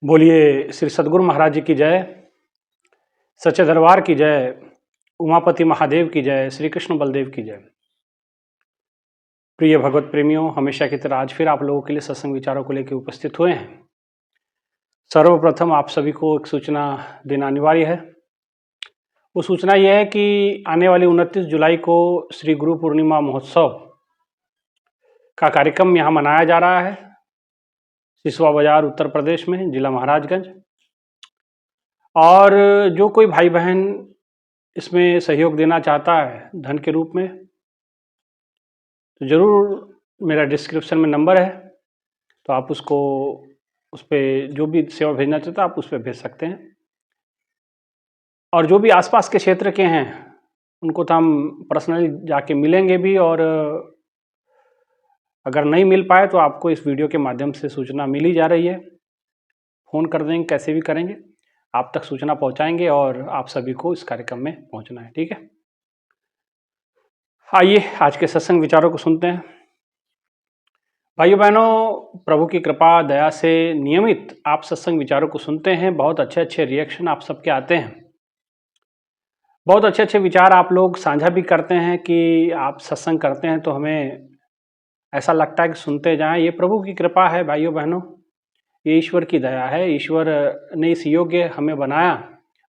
बोलिए श्री सद्गुरु महाराज जी की जय, सच्चे दरबार की जय, उमापति महादेव की जय, श्री कृष्ण बलदेव की जय। प्रिय भगवत प्रेमियों, हमेशा की तरह आज फिर आप लोगों के लिए सत्संग विचारों को लेकर उपस्थित हुए हैं। सर्वप्रथम आप सभी को एक सूचना देना अनिवार्य है। वो सूचना यह है कि आने वाली 29 जुलाई को श्री गुरु पूर्णिमा महोत्सव का कार्यक्रम यहाँ मनाया जा रहा है, सिसवा बाजार उत्तर प्रदेश में, जिला महाराजगंज। और जो कोई भाई बहन इसमें सहयोग देना चाहता है धन के रूप में, तो ज़रूर मेरा डिस्क्रिप्शन में नंबर है, तो आप उसको उस पर जो भी सेवा भेजना चाहता है आप उस पर भेज सकते हैं। और जो भी आसपास के क्षेत्र के हैं उनको तो हम पर्सनली जाके मिलेंगे भी, और अगर नहीं मिल पाए तो आपको इस वीडियो के माध्यम से सूचना मिली जा रही है। फ़ोन कर देंगे, कैसे भी करेंगे, आप तक सूचना पहुंचाएंगे और आप सभी को इस कार्यक्रम में पहुंचना है। ठीक है, आइए आज के सत्संग विचारों को सुनते हैं। भाइयों बहनों, प्रभु की कृपा दया से नियमित आप सत्संग विचारों को सुनते हैं। बहुत अच्छे अच्छे रिएक्शन आप सबके आते हैं, बहुत अच्छे अच्छे विचार आप लोग साझा भी करते हैं कि आप सत्संग करते हैं तो हमें ऐसा लगता है कि सुनते जाएं। ये प्रभु की कृपा है भाइयों बहनों, ये ईश्वर की दया है। ईश्वर ने इस योग्य हमें बनाया,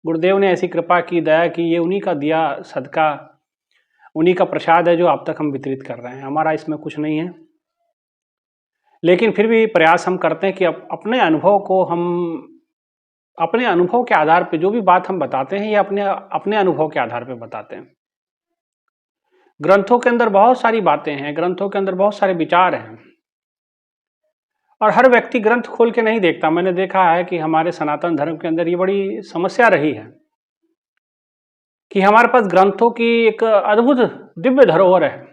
गुरुदेव ने ऐसी कृपा की, दया की, ये उन्हीं का दिया सदका, उन्हीं का प्रसाद है जो आप तक हम वितरित कर रहे हैं। हमारा इसमें कुछ नहीं है, लेकिन फिर भी प्रयास हम करते हैं कि अपने अनुभव को हम अपने अनुभव के आधार पर जो भी बात हम बताते हैं ये अपने अनुभव के आधार पर बताते हैं। ग्रंथों के अंदर बहुत सारी बातें हैं, ग्रंथों के अंदर बहुत सारे विचार हैं, और हर व्यक्ति ग्रंथ खोल के नहीं देखता। मैंने देखा है कि हमारे सनातन धर्म के अंदर ये बड़ी समस्या रही है कि हमारे पास ग्रंथों की एक अद्भुत दिव्य धरोहर है,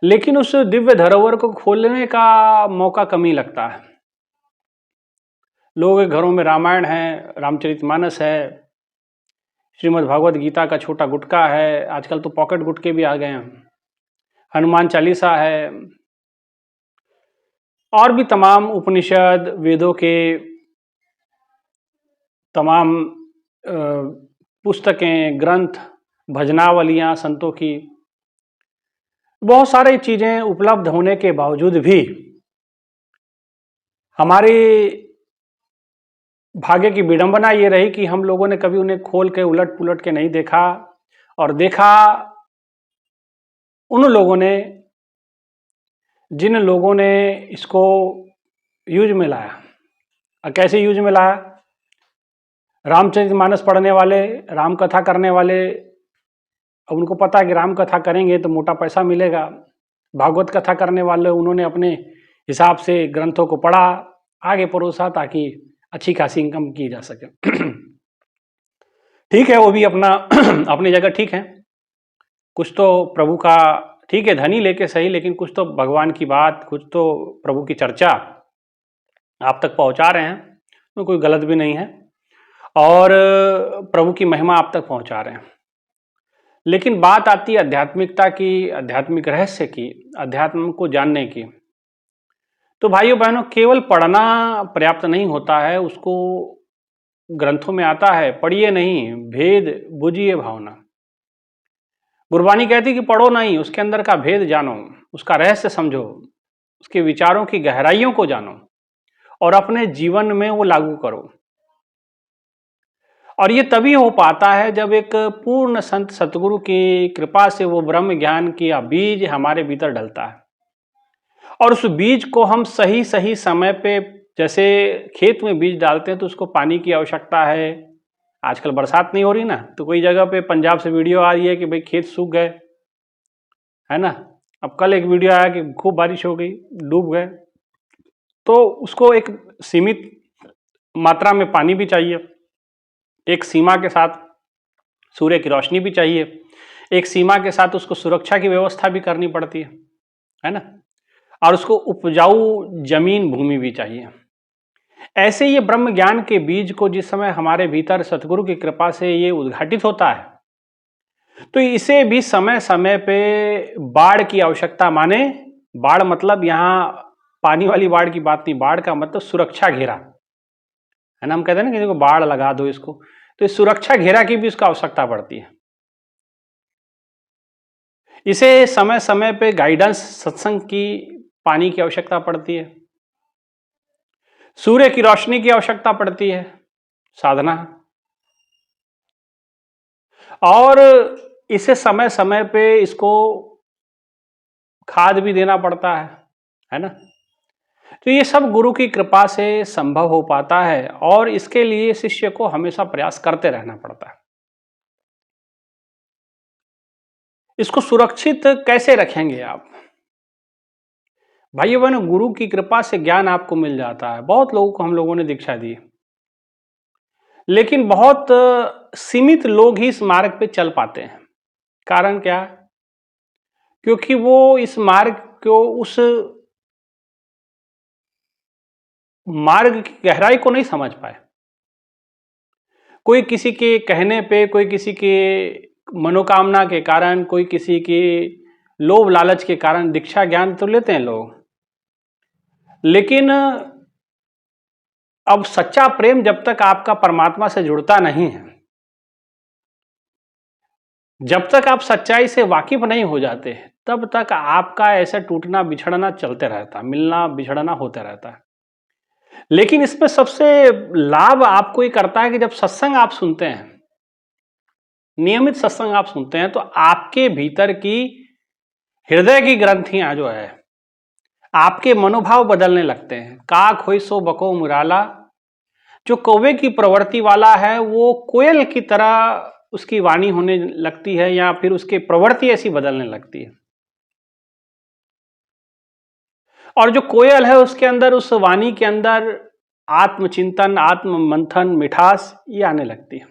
लेकिन उस दिव्य धरोहर को खोलने का मौका कम ही लगता है। लोगों के घरों में रामायण है, रामचरितमानस है, श्रीमद् भागवत गीता का छोटा गुटका है, आजकल तो पॉकेट गुटके भी आ गए हैं, हनुमान चालीसा है, और भी तमाम उपनिषद, वेदों के तमाम पुस्तकें, ग्रंथ, भजनावलियाँ संतों की, बहुत सारी चीज़ें उपलब्ध होने के बावजूद भी हमारी भाग्य की विडंबना ये रही कि हम लोगों ने कभी उन्हें खोल के उलट पुलट के नहीं देखा, और देखा उन लोगों ने जिन लोगों ने इसको यूज में लाया। और कैसे यूज में लाया? रामचरितमानस पढ़ने वाले, राम कथा करने वाले, अब उनको पता है कि राम कथा करेंगे तो मोटा पैसा मिलेगा। भागवत कथा करने वाले, उन्होंने अपने हिसाब से ग्रंथों को पढ़ा, आगे परोसा, ताकि अच्छी खासी इनकम की जा सके। ठीक है, वो भी अपना अपनी जगह ठीक है, कुछ तो प्रभु का ठीक है, धनी लेके सही, लेकिन कुछ तो भगवान की बात, कुछ तो प्रभु की चर्चा आप तक पहुंचा रहे हैं, तो कोई गलत भी नहीं है, और प्रभु की महिमा आप तक पहुंचा रहे हैं। लेकिन बात आती है आध्यात्मिकता की, आध्यात्मिक रहस्य की, अध्यात्म को जानने की। तो भाइयों बहनों, केवल पढ़ना पर्याप्त नहीं होता है, उसको ग्रंथों में आता है, पढ़िए नहीं, भेद बुझिए भावना। गुरबानी कहती कि पढ़ो नहीं, उसके अंदर का भेद जानो, उसका रहस्य समझो, उसके विचारों की गहराइयों को जानो और अपने जीवन में वो लागू करो। और ये तभी हो पाता है जब एक पूर्ण संत सतगुरु की कृपा से वो ब्रह्म ज्ञान की बीज हमारे भीतर डलता है, और उस बीज को हम सही सही समय पे, जैसे खेत में बीज डालते हैं तो उसको पानी की आवश्यकता है। आजकल बरसात नहीं हो रही ना, तो कोई जगह पे पंजाब से वीडियो आ रही है कि भाई खेत सूख गए, है ना। अब कल एक वीडियो आया कि खूब बारिश हो गई, डूब गए। तो उसको एक सीमित मात्रा में पानी भी चाहिए, एक सीमा के साथ सूर्य की रोशनी भी चाहिए, एक सीमा के साथ उसको सुरक्षा की व्यवस्था भी करनी पड़ती है ना, और उसको उपजाऊ जमीन भूमि भी चाहिए। ऐसे ये ब्रह्म ज्ञान के बीज को जिस समय हमारे भीतर सतगुरु की कृपा से ये उद्घाटित होता है, तो इसे भी समय समय पे बाढ़ की आवश्यकता, माने बाढ़ मतलब यहाँ पानी वाली बाढ़ की बात नहीं, बाढ़ का मतलब सुरक्षा घेरा, है ना। हम कहते हैं ना किसी को बाढ़ लगा दो इसको, तो इस सुरक्षा घेरा की भी उसका आवश्यकता पड़ती है। इसे समय समय पे गाइडेंस, सत्संग की, पानी की आवश्यकता पड़ती है, सूर्य की रोशनी की आवश्यकता पड़ती है, साधना, और इसे समय समय पे इसको खाद भी देना पड़ता है ना। तो ये सब गुरु की कृपा से संभव हो पाता है, और इसके लिए शिष्य को हमेशा प्रयास करते रहना पड़ता है। इसको सुरक्षित कैसे रखेंगे आप? भाइयों बहनों, गुरु की कृपा से ज्ञान आपको मिल जाता है। बहुत लोगों को हम लोगों ने दीक्षा दी, लेकिन बहुत सीमित लोग ही इस मार्ग पे चल पाते हैं। कारण क्या? क्योंकि वो इस मार्ग को, उस मार्ग की गहराई को नहीं समझ पाए। कोई किसी के कहने पे, कोई किसी के मनोकामना के कारण, कोई किसी के लोभ लालच के कारण दीक्षा ज्ञान तो लेते हैं लोग, लेकिन अब सच्चा प्रेम जब तक आपका परमात्मा से जुड़ता नहीं है, जब तक आप सच्चाई से वाकिफ नहीं हो जाते, तब तक आपका ऐसा टूटना बिछड़ना चलते रहता, मिलना बिछड़ना होते रहता है। लेकिन इसमें सबसे लाभ आपको ये करता है कि जब सत्संग आप सुनते हैं, नियमित सत्संग आप सुनते हैं, तो आपके भीतर की हृदय की ग्रंथियां जो है, आपके मनोभाव बदलने लगते हैं। काक होई सो बको मुराला, जो कौवे की प्रवृत्ति वाला है वो कोयल की तरह उसकी वाणी होने लगती है, या फिर उसकी प्रवृत्ति ऐसी बदलने लगती है। और जो कोयल है उसके अंदर, उस वाणी के अंदर आत्मचिंतन, आत्म मंथन, मिठास ये आने लगती है।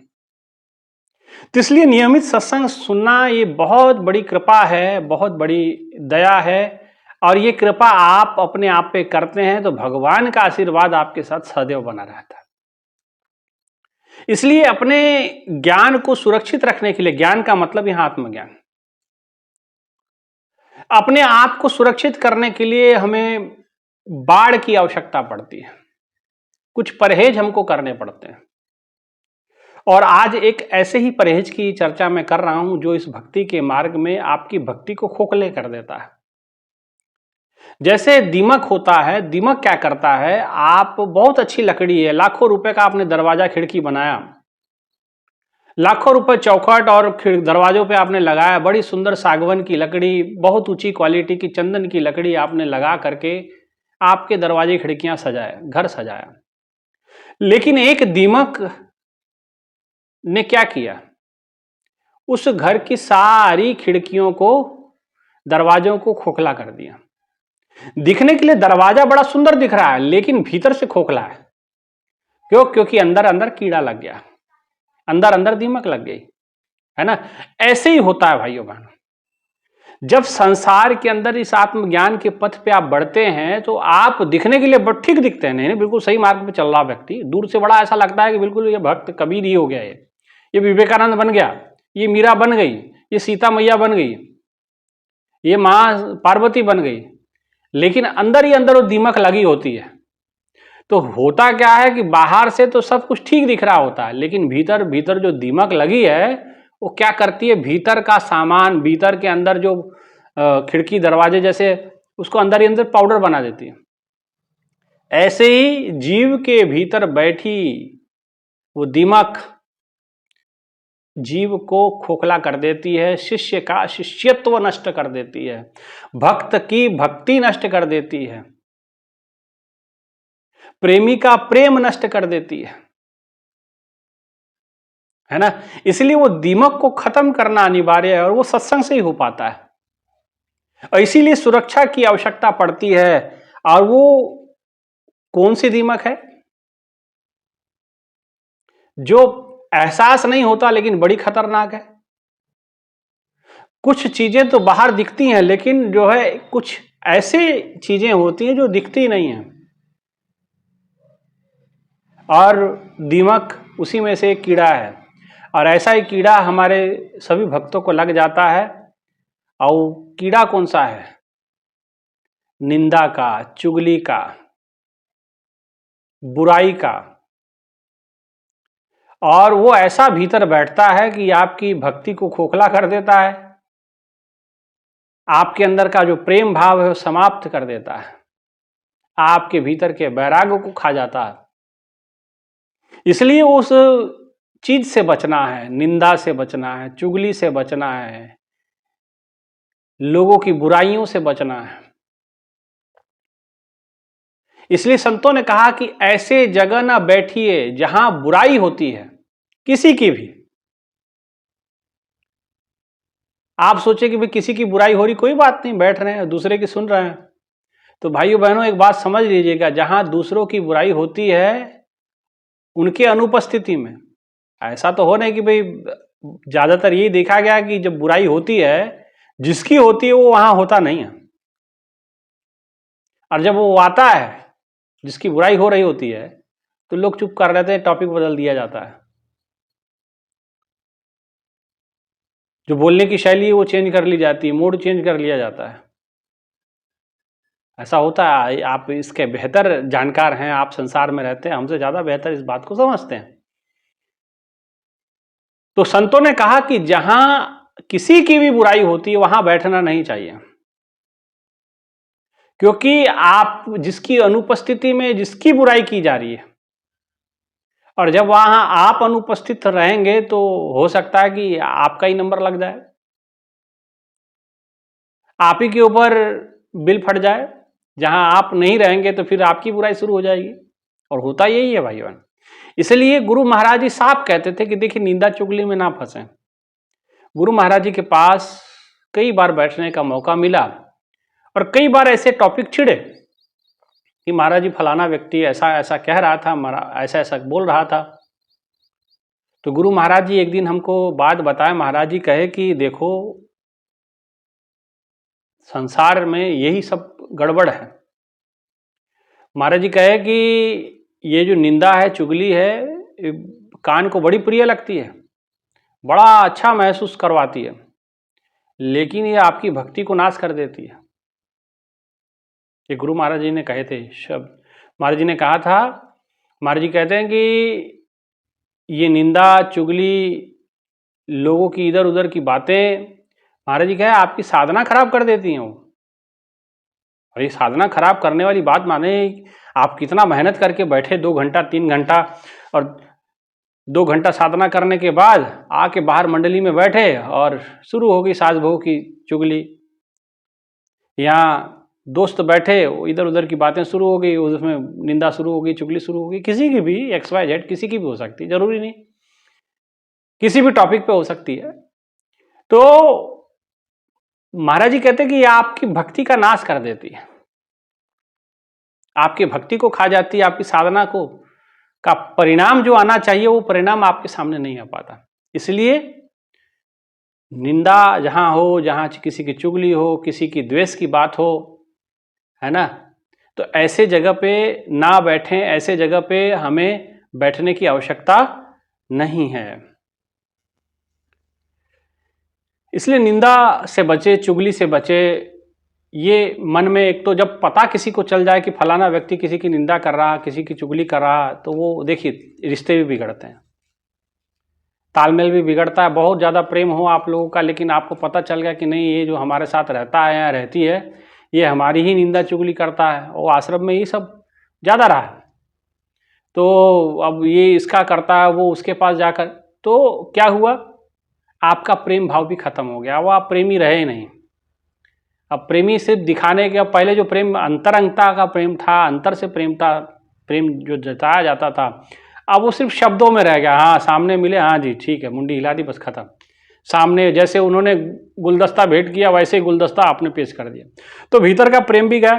तो इसलिए नियमित सत्संग सुनना ये बहुत बड़ी कृपा है, बहुत बड़ी दया है, और ये कृपा आप अपने आप पे करते हैं तो भगवान का आशीर्वाद आपके साथ सदैव बना रहता है। इसलिए अपने ज्ञान को सुरक्षित रखने के लिए, ज्ञान का मतलब यहां आत्मज्ञान, अपने आप को सुरक्षित करने के लिए हमें बाड़ की आवश्यकता पड़ती है, कुछ परहेज हमको करने पड़ते हैं। और आज एक ऐसे ही परहेज की चर्चा मैं कर रहा हूं जो इस भक्ति के मार्ग में आपकी भक्ति को खोखले कर देता है। जैसे दीमक होता है, दीमक क्या करता है, आप बहुत अच्छी लकड़ी है, लाखों रुपए का आपने दरवाजा खिड़की बनाया, लाखों रुपए चौखट और दरवाजों पे आपने लगाया, बड़ी सुंदर सागवन की लकड़ी, बहुत ऊंची क्वालिटी की चंदन की लकड़ी आपने लगा करके आपके दरवाजे खिड़कियां सजाए, घर सजाया। लेकिन एक दीमक ने क्या किया, उस घर की सारी खिड़कियों को, दरवाजों को खोखला कर दिया। दिखने के लिए दरवाजा बड़ा सुंदर दिख रहा है, लेकिन भीतर से खोखला है। क्यों? क्योंकि अंदर अंदर कीड़ा लग गया, अंदर अंदर दीमक लग गई, है ना। ऐसे ही होता है भाइयों बहनों, जब संसार के अंदर इस आत्मज्ञान के पथ पे आप बढ़ते हैं, तो आप दिखने के लिए ठीक दिखते हैं, नहीं बिल्कुल सही मार्ग पे चल रहा व्यक्ति, दूर से बड़ा ऐसा लगता है कि बिल्कुल ये भक्त कबीर ही हो गया, ये विवेकानंद बन गया, ये मीरा बन गई, ये सीता मैया बन गई, ये मां पार्वती बन गई। लेकिन अंदर ही अंदर वो दीमक लगी होती है। तो होता क्या है कि बाहर से तो सब कुछ ठीक दिख रहा होता है, लेकिन भीतर भीतर जो दीमक लगी है वो क्या करती है, भीतर का सामान, भीतर के अंदर जो खिड़की दरवाजे जैसे, उसको अंदर ही अंदर पाउडर बना देती है। ऐसे ही जीव के भीतर बैठी वो दीमक जीव को खोखला कर देती है, शिष्य का शिष्यत्व नष्ट कर देती है, भक्त की भक्ति नष्ट कर देती है, प्रेमी का प्रेम नष्ट कर देती है ना। इसलिए वो दीमक को खत्म करना अनिवार्य है, और वो सत्संग से ही हो पाता है। और इसीलिए सुरक्षा की आवश्यकता पड़ती है। और वो कौन सी दीमक है? जो एहसास नहीं होता लेकिन बड़ी खतरनाक है। कुछ चीजें तो बाहर दिखती हैं, लेकिन जो है कुछ ऐसी चीजें होती हैं जो दिखती नहीं हैं, और दीमक उसी में से एक कीड़ा है। और ऐसा ही कीड़ा हमारे सभी भक्तों को लग जाता है। और कीड़ा कौन सा है? निंदा का, चुगली का, बुराई का, और वो ऐसा भीतर बैठता है कि आपकी भक्ति को खोखला कर देता है, आपके अंदर का जो प्रेम भाव है वो समाप्त कर देता है, आपके भीतर के वैराग्य को खा जाता है। इसलिए उस चीज से बचना है, निंदा से बचना है, चुगली से बचना है, लोगों की बुराइयों से बचना है। इसलिए संतों ने कहा कि ऐसे जगह ना बैठिए जहां बुराई होती है किसी की भी। आप सोचे कि भाई किसी की बुराई हो रही, कोई बात नहीं, बैठ रहे हैं दूसरे की सुन रहे हैं। तो भाइयों बहनों एक बात समझ लीजिएगा, जहां दूसरों की बुराई होती है उनके अनुपस्थिति में, ऐसा तो हो नहीं कि भाई ज्यादातर यही देखा गया कि जब बुराई होती है जिसकी होती है वो वहां होता नहीं है, और जब वो आता है जिसकी बुराई हो रही होती है तो लोग चुप कर रहते हैं, टॉपिक बदल दिया जाता है, जो बोलने की शैली है वो चेंज कर ली जाती है, मूड चेंज कर लिया जाता है। ऐसा होता है, आप इसके बेहतर जानकार हैं, आप संसार में रहते हैं, हमसे ज्यादा बेहतर इस बात को समझते हैं। तो संतों ने कहा कि जहां किसी की भी बुराई होती है वहां बैठना नहीं चाहिए, क्योंकि आप जिसकी अनुपस्थिति में जिसकी बुराई की जा रही है, और जब वहां आप अनुपस्थित रहेंगे तो हो सकता है कि आपका ही नंबर लग जाए, आप ही के ऊपर बिल फट जाए। जहां आप नहीं रहेंगे तो फिर आपकी बुराई शुरू हो जाएगी, और होता यही है भाइयों। इसलिए गुरु महाराज जी साफ कहते थे कि देखिए निंदा चुगली में ना फंसे। गुरु महाराज जी के पास कई बार बैठने का मौका मिला और कई बार ऐसे टॉपिक छिड़े कि महाराज जी फलाना व्यक्ति ऐसा ऐसा कह रहा था, ऐसा ऐसा बोल रहा था। तो गुरु महाराज जी एक दिन हमको बात बताए, महाराज जी कहे कि देखो संसार में यही सब गड़बड़ है। महाराज जी कहे कि ये जो निंदा है, चुगली है, कान को बड़ी प्रिय लगती है, बड़ा अच्छा महसूस करवाती है, लेकिन ये आपकी भक्ति को नाश कर देती है। ये गुरु महाराज जी ने कहे थे शब्द। महाराज जी ने कहा था, महाराज जी कहते हैं कि ये निंदा चुगली, लोगों की इधर उधर की बातें, महाराज जी कहे आपकी साधना खराब कर देती हैं वो। और ये साधना खराब करने वाली बात माने, आप कितना मेहनत करके बैठे 2 घंटा 3 घंटा, और 2 घंटा साधना करने के बाद आके बाहर मंडली में बैठे और शुरू हो गई सास बहू की चुगली। यहाँ दोस्त बैठे, इधर उधर की बातें शुरू हो गई, उसमें निंदा शुरू हो गई, चुगली शुरू हो गई, किसी की भी, XYZ किसी की भी हो सकती है, जरूरी नहीं, किसी भी टॉपिक पे हो सकती है। तो महाराज जी कहते हैं कि आपकी भक्ति का नाश कर देती है, आपकी भक्ति को खा जाती है, आपकी साधना को का परिणाम जो आना चाहिए वो परिणाम आपके सामने नहीं आ पाता। इसलिए निंदा जहां हो, जहां किसी की चुगली हो, किसी की द्वेष की बात हो, है ना, तो ऐसे जगह पे ना बैठें, ऐसे जगह पे हमें बैठने की आवश्यकता नहीं है। इसलिए निंदा से बचे, चुगली से बचे। ये मन में एक तो जब पता किसी को चल जाए कि फलाना व्यक्ति किसी की निंदा कर रहा, किसी की चुगली कर रहा, तो वो देखिए रिश्ते भी बिगड़ते हैं, तालमेल भी बिगड़ता है। बहुत ज़्यादा प्रेम हो आप लोगों का, लेकिन आपको पता चल गया कि नहीं ये जो हमारे साथ रहता है या रहती है ये हमारी ही निंदा चुगली करता है, वो आश्रम में ये सब ज़्यादा रहा है, तो अब ये इसका करता है, वो उसके पास जाकर, तो क्या हुआ, आपका प्रेम भाव भी खत्म हो गया, वो आप प्रेमी रहे नहीं। अब प्रेमी सिर्फ दिखाने के, अब पहले जो प्रेम अंतरंगता का प्रेम था, अंतर से प्रेम था, प्रेम जो जताया जाता था, अब वो सिर्फ शब्दों में रह गया। हाँ सामने मिले, हाँ जी ठीक है, मुंडी हिला दी, बस खत्म। सामने जैसे उन्होंने गुलदस्ता भेंट किया वैसे ही गुलदस्ता आपने पेश कर दिया, तो भीतर का प्रेम भी गया,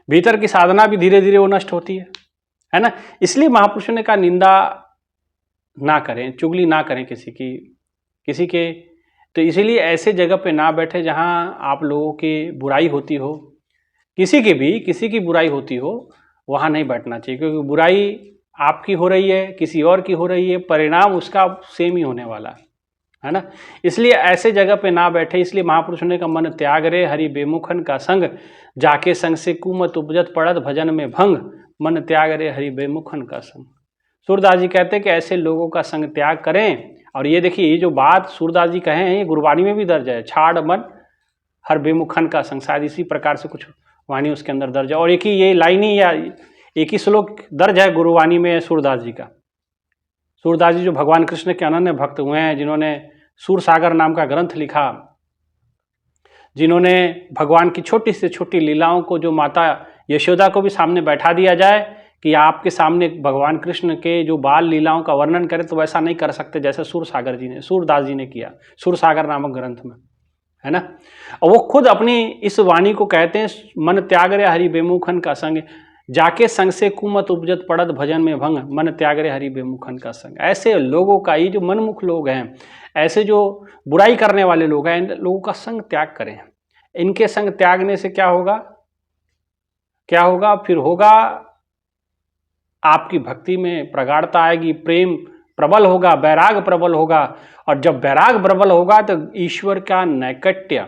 भीतर की साधना भी धीरे धीरे वो नष्ट होती है ना। इसलिए महापुरुषों ने कहा निंदा ना करें, चुगली ना करें किसी के। तो इसीलिए ऐसे जगह पे ना बैठे जहां आप लोगों की बुराई होती हो, किसी की बुराई होती हो, वहां नहीं बैठना चाहिए, क्योंकि बुराई आपकी हो रही है, किसी और की हो रही है, परिणाम उसका सेम ही होने वाला है ना। इसलिए ऐसे जगह पे ना बैठे। इसलिए महापुरुषों ने कहा मन त्याग रे हरि बेमुखन का संग, जाके संग से कुमत उपजत पड़त भजन में भंग, मन त्याग रे हरि बेमुखन का संग। सूरदास जी कहते हैं कि ऐसे लोगों का संग त्याग करें। और ये देखिए, ये जो बात सूरदास जी कहे हैं ये गुरबाणी में भी दर्ज है, छाड़ मन हर बेमुखन का संग, शायद इसी प्रकार से कुछ वाणी उसके अंदर दर्ज है। और एक ही ये लाइन ही या एक ही श्लोक दर्ज है गुरुवाणी में सूरदास जी का। सूरदास जी जो भगवान कृष्ण के अनन्य भक्त हुए हैं, जिन्होंने सूरसागर नाम का ग्रंथ लिखा, जिन्होंने भगवान की छोटी से छोटी लीलाओं को, जो माता यशोदा को भी सामने बैठा दिया जाए कि आपके सामने भगवान कृष्ण के जो बाल लीलाओं का वर्णन करें, तो वैसा नहीं कर सकते जैसे सूरदास जी ने किया सूरसागर नामक ग्रंथ में, है ना। और वो खुद अपनी इस वाणी को कहते हैं, मन त्याग रे हरि बेमुखन का संग, जाके संग से कुमत उपजत पड़त भजन में भंग, मन त्याग रे हरि बेमुखन का संग। ऐसे लोगों का, ये जो मनमुख लोग हैं, ऐसे जो बुराई करने वाले लोग हैं, इन लोगों का संग त्याग करें। इनके संग त्यागने से क्या होगा, क्या होगा? फिर होगा आपकी भक्ति में प्रगाढ़ता आएगी, प्रेम प्रबल होगा, वैराग प्रबल होगा। और जब वैराग प्रबल होगा तो ईश्वर का नैकट्य,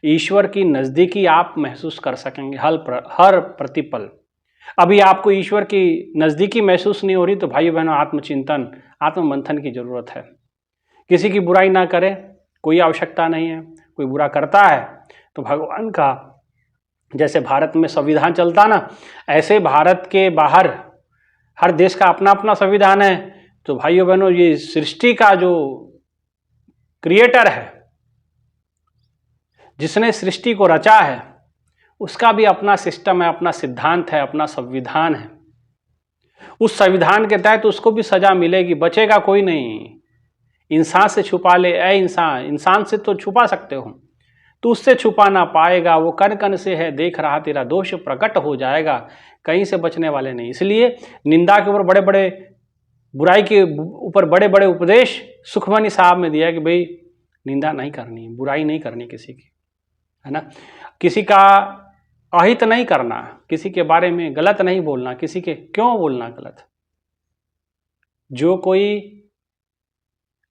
ईश्वर की नज़दीकी आप महसूस कर सकेंगे हर प्रतिपल। अभी आपको ईश्वर की नज़दीकी महसूस नहीं हो रही, तो भाई बहनों, आत्मचिंतन, आत्ममंथन की ज़रूरत है। किसी की बुराई ना करें, कोई आवश्यकता नहीं है। कोई बुरा करता है तो भगवान का, जैसे भारत में संविधान चलता ना, ऐसे भारत के बाहर हर देश का अपना अपना संविधान है। तो भाइयों बहनों, ये सृष्टि का जो क्रिएटर है, जिसने सृष्टि को रचा है, उसका भी अपना सिस्टम है, अपना सिद्धांत है, अपना संविधान है। उस संविधान के तहत उसको भी सजा मिलेगी, बचेगा कोई नहीं। इंसान से छुपा ले, ऐ इंसान, इंसान से तो छुपा सकते हो, तो उससे छुपा ना पाएगा। वो कण कण से है देख रहा, तेरा दोष प्रकट हो जाएगा, कहीं से बचने वाले नहीं। इसलिए निंदा के ऊपर बड़े बड़े, बुराई के ऊपर बड़े बड़े उपदेश सुखमनी साहब में दिया कि भाई निंदा नहीं करनी, बुराई नहीं करनी किसी की, है ना। किसी का अहित नहीं करना, किसी के बारे में गलत नहीं बोलना। किसी के क्यों बोलना गलत? जो कोई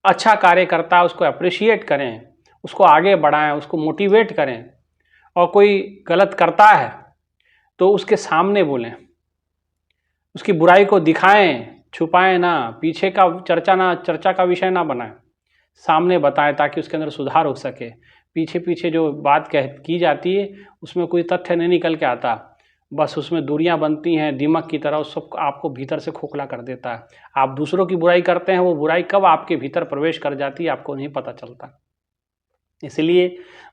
अच्छा कार्य करता है उसको अप्रिशिएट करें, उसको आगे बढ़ाएं, उसको मोटिवेट करें। और कोई गलत करता है तो उसके सामने बोलें, उसकी बुराई को दिखाएं, छुपाएं ना, पीछे का चर्चा का विषय ना बनाएं, सामने बताएं ताकि उसके अंदर सुधार हो सके। पीछे पीछे जो बात की जाती है उसमें कोई तथ्य नहीं निकल के आता, बस उसमें दूरियां बनती हैं दीमक की तरह, उस सब आपको भीतर से खोखला कर देता है। आप दूसरों की बुराई करते हैं, वो बुराई कब आपके भीतर प्रवेश कर जाती है आपको नहीं पता चलता। इसलिए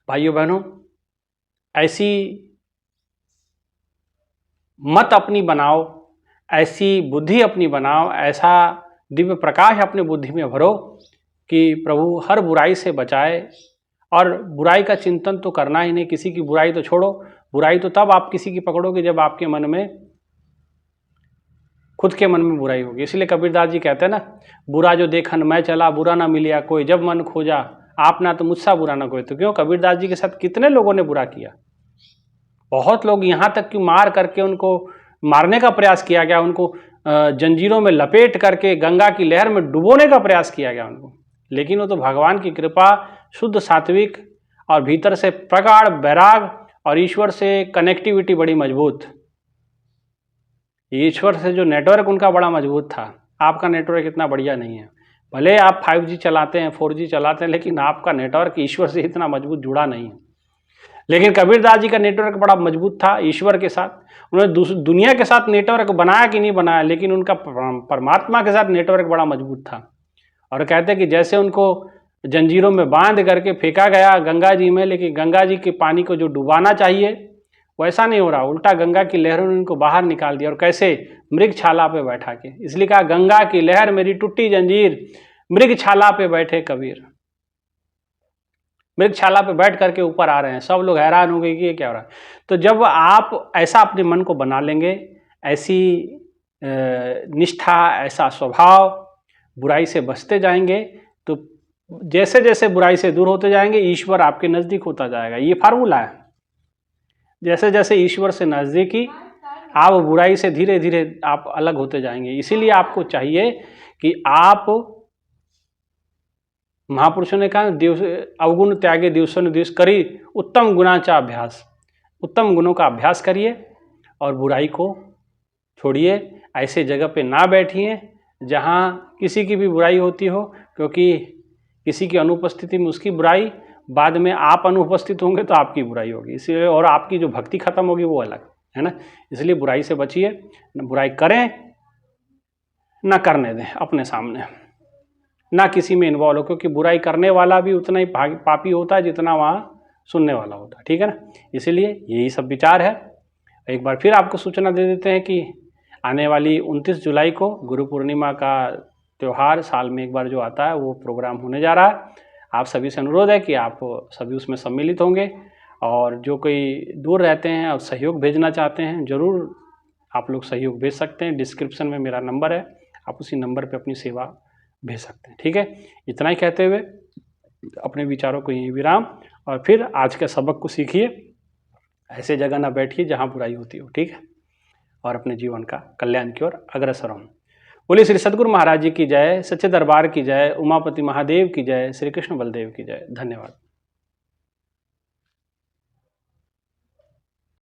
भाइयों बहनों, ऐसी मत अपनी बनाओ, ऐसी बुद्धि अपनी बनाओ, ऐसा दिव्य प्रकाश अपने बुद्धि में भरो कि प्रभु हर बुराई से बचाए। और बुराई का चिंतन तो करना ही नहीं, किसी की बुराई तो छोड़ो। बुराई तो तब आप किसी की पकड़ोगे जब आपके मन में, खुद के मन में बुराई होगी। इसलिए कबीरदास जी कहते हैं ना, बुरा जो देखन मैं चला, बुरा ना मिलिया कोई, जब मन खोजा आप ना तो मुझसा बुरा ना कोई। तो क्यों, कबीरदास जी के साथ कितने लोगों ने बुरा किया, बहुत लोग, यहाँ तक कि मार करके उनको मारने का प्रयास किया गया, उनको जंजीरों में लपेट करके गंगा की लहर में डुबोने का प्रयास किया गया उनको। लेकिन वो तो भगवान की कृपा, शुद्ध सात्विक और भीतर से प्रगाढ़ वैराग और ईश्वर से कनेक्टिविटी बड़ी मजबूत। ईश्वर से जो नेटवर्क उनका बड़ा मजबूत था। आपका नेटवर्क इतना बढ़िया नहीं है, भले आप 5G चलाते हैं, 4G चलाते हैं, लेकिन आपका नेटवर्क ईश्वर से इतना मजबूत जुड़ा नहीं है। लेकिन कबीरदास जी का नेटवर्क बड़ा मजबूत था ईश्वर के साथ। उन्होंने दुनिया के साथ नेटवर्क बनाया कि नहीं बनाया, लेकिन उनका परमात्मा के साथ नेटवर्क बड़ा मजबूत था। और कहते हैं कि जैसे उनको जंजीरों में बांध करके फेंका गया गंगा जी में, लेकिन गंगा जी के पानी को जो डुबाना चाहिए वैसा नहीं हो रहा, उल्टा गंगा की लहरों ने उनको बाहर निकाल दिया। और कैसे, मृगछाला पे बैठा के। इसलिए कहा, गंगा की लहर मेरी टूटी जंजीर, मृगछाला पे बैठे कबीर। मृगछाला पे बैठ करके ऊपर आ रहे हैं, सब लोग हैरान हो गए कि ये क्या हो रहा है। तो जब आप ऐसा अपने मन को बना लेंगे, ऐसी निष्ठा, ऐसा स्वभाव, बुराई से बचते जाएंगे, तो जैसे जैसे बुराई से दूर होते जाएंगे ईश्वर आपके नज़दीक होता जाएगा। ये फार्मूला है। जैसे जैसे ईश्वर से नज़दीकी, आप बुराई से धीरे धीरे आप अलग होते जाएंगे। इसीलिए आपको चाहिए कि आप, महापुरुषों ने कहा, अवगुण त्यागे दिवसों दिवस करी उत्तम गुणाचा अभ्यास। उत्तम गुणों का अभ्यास करिए और बुराई को छोड़िए। ऐसे जगह पे ना बैठिए जहाँ किसी की भी बुराई होती हो, क्योंकि किसी की अनुपस्थिति में उसकी बुराई, बाद में आप अनुपस्थित होंगे तो आपकी बुराई होगी, इसलिए और आपकी जो भक्ति खत्म होगी वो अलग है ना। इसलिए बुराई से बचिए, न बुराई करें ना करने दें अपने सामने, ना किसी में इन्वॉल्व हो, क्योंकि बुराई करने वाला भी उतना ही पापी होता है जितना वहाँ सुनने वाला होता है, ठीक है ना। इसीलिए यही सब विचार है। एक बार फिर आपको सूचना दे देते हैं कि आने वाली 29 जुलाई को गुरु पूर्णिमा का त्यौहार साल में एक बार जो आता है वो प्रोग्राम होने जा रहा है। आप सभी से अनुरोध है कि आप सभी उसमें सम्मिलित होंगे, और जो कोई दूर रहते हैं और सहयोग भेजना चाहते हैं, ज़रूर आप लोग सहयोग भेज सकते हैं। डिस्क्रिप्शन में मेरा नंबर है, आप उसी नंबर पर अपनी सेवा भेज सकते हैं, ठीक है। इतना ही कहते हुए अपने विचारों को यहीं विराम, और फिर आज के सबक को सीखिए। ऐसे जगह ना बैठिए जहाँ बुराई होती हो, ठीक है, और अपने जीवन का कल्याण की ओर अग्रसर हों। बोलिए श्री सद्गुरु महाराज जी की जय, सच्चे दरबार की जय, उमापति महादेव की जय, श्री कृष्ण बलदेव की जय। धन्यवाद।